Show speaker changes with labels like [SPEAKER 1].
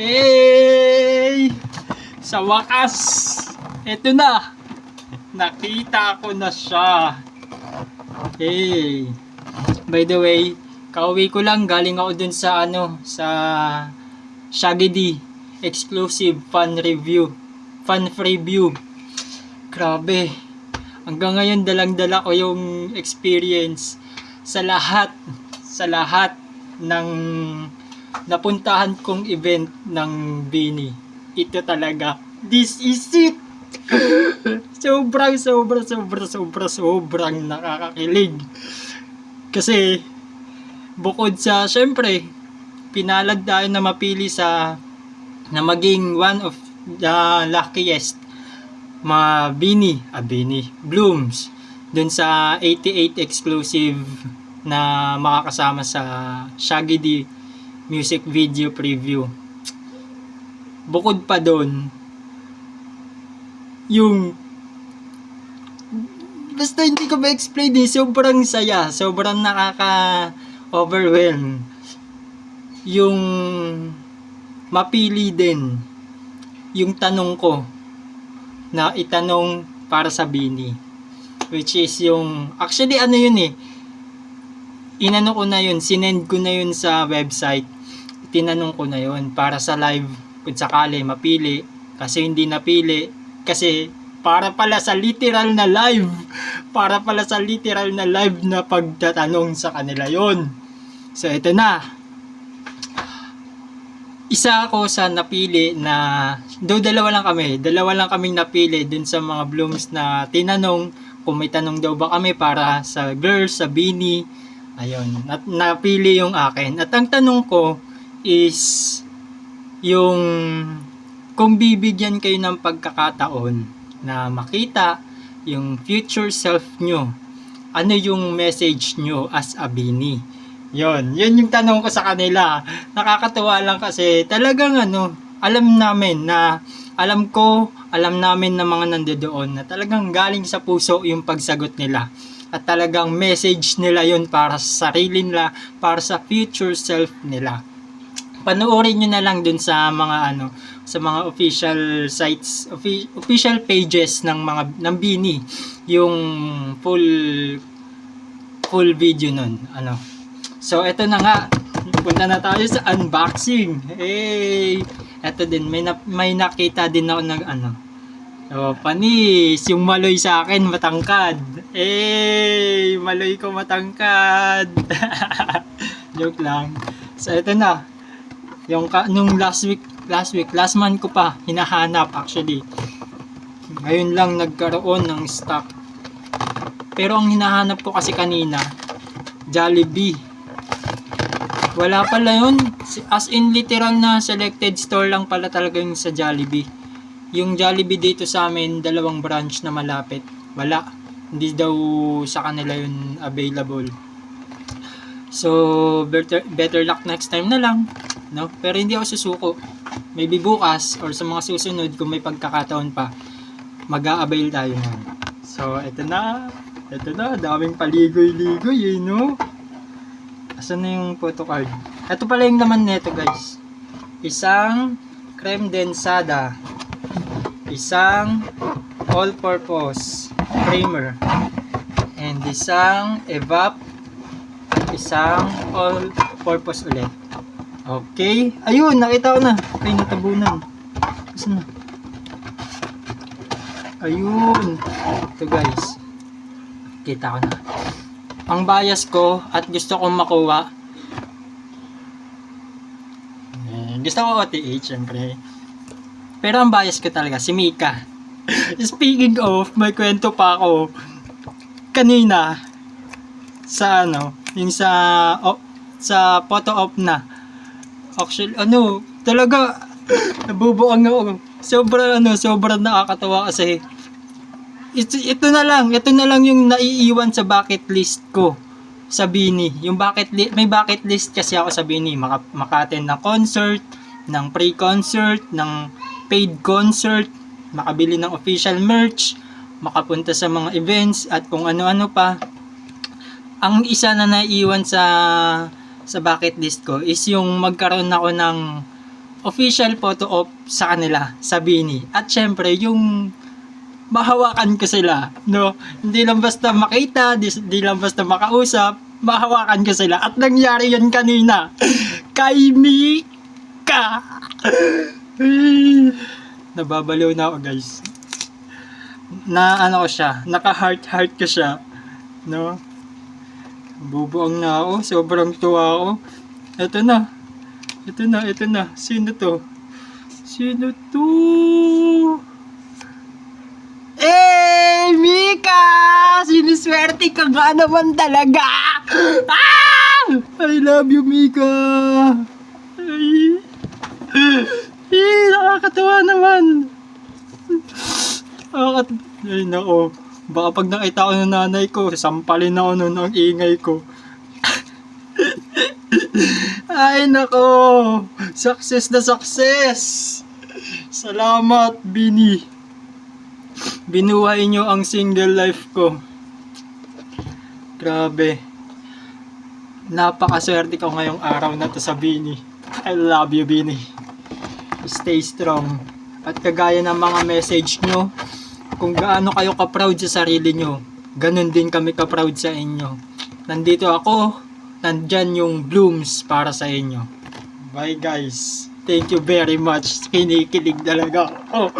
[SPEAKER 1] Hey! Sa wakas, eto na. Nakita ko na siya. Hey! By the way, kauwi ko lang, galing ako dun sa sa Shaggy D exclusive fan preview. Grabe. Hanggang ngayon dalang-dala ko yung experience sa lahat ng napuntahan kong event ng Bini. Ito talaga. This is it. sobrang nakakakilig. Kasi bukod sa syempre pinalad tayo na mapili na maging one of the luckiest Bini Blooms dun sa 88 exclusive na makakasama sa Shaggy D music video preview. Bukod pa doon, yung basta hindi ko ma-explain sobrang saya, sobrang nakaka-overwhelm yung mapili din yung tanong ko na itanong para sa Bini, which is yung actually inano ko na yun, sinend ko na yun sa website, tinanong ko na yun para sa live kung sakali mapili, kasi hindi napili kasi para pala sa literal na live na pagtatanong sa kanila yon. So ito na, isa ako sa napili na dalawa lang kaming napili dun sa mga blooms na tinanong kung may tanong daw ba kami para sa girls sa Bini. Ayun, at napili yung akin. At ang tanong ko is yung kung bibigyan kayo ng pagkakataon na makita yung future self nyo, ano yung message nyo as a Bini? Yun yung tanong ko sa kanila. Nakakatuwa lang kasi talagang alam namin na mga nandoon na talagang galing sa puso yung pagsagot nila. At talagang message nila yun para sa sarili nila, para sa future self nila. Panoorin nyo na lang dun sa mga sa mga official sites, official pages ng Bini, yung full video nun. So eto na nga, punta na tayo sa unboxing. Hey, eto din may nakita din ako ng panis, yung maloy sa akin matangkad. Eh, maloy ko matangkad. Joke lang. So ito na. Nung last month ko pa hinahanap actually. Ngayon lang nagkaroon ng stock. Pero ang hinahanap ko kasi kanina, Jollibee. Wala pala yun. As in literal na selected store lang pala talaga yung sa Jollibee. Yung Jollibee dito sa amin, 2 branch na malapit. Wala. Hindi daw sa kanila yun available. So, better luck next time na lang. No? Pero hindi ako susuko. Maybe bukas or sa mga susunod kung may pagkakataon pa, mag-a-avail tayo nun. So, eto na. Daming paligoy-ligoy no? Asan na yung photo card? Ito pala yung laman nito guys. Isang creme densada. Isang all-purpose primer, and isang evap, isang all-purpose ulit. Okay, ayun, nakita ko na. Ay, natabunan. Saan na? Ayun, ito guys, kita ko na. Ang bias ko at gusto kong makuha, gusto ko OTH syempre. Pero ang bias ko talaga, si Mika. Speaking of, may kwento pa ako kanina sa yung sa photo op na. Actually, talaga nabubuang ako. Sobrang nakakatawa kasi ito na lang yung naiiwan sa bucket list ko sa Bini. Yung may bucket list kasi ako sa Bini, maka-attend ng concert, ng pre-concert, ng paid concert, makabili ng official merch, makapunta sa mga events at kung ano-ano pa. Ang isa na naiiwan sa bucket list ko is yung magkaroon ako ng official photo op sa kanila, sa Bini. At syempre, yung mahawakan ko sila, no? Hindi lang basta makita, hindi lang basta makausap, mahawakan ko sila. At nangyari yun kanina, kay Mika. Nababaliw na ako, guys. Na ano ko siya, naka-heart ko siya, no? Bubuang na ako, sobrang tuwa ako. Ito na. Sino to? Mika! Siniswerte ka nga naman talaga! Ah! I love you, Mika! Ay, nakakatawa naman! Ay, nako. Baka pag nakita ko ng nanay ko, sampalin ako nun ang ingay ko. Ay, nako! Success na success! Salamat, Bini. Binuhay nyo ang single life ko. Grabe. Napakaswerte ko ngayong araw na to sa Bini. I love you, Bini. Stay strong. At kagaya ng mga message nyo, kung gaano kayo ka-proud sa sarili nyo, ganun din kami ka-proud sa inyo. Nandito ako, nandyan yung blooms para sa inyo. Bye, guys. Thank you very much. Kinikilig talaga. Oh.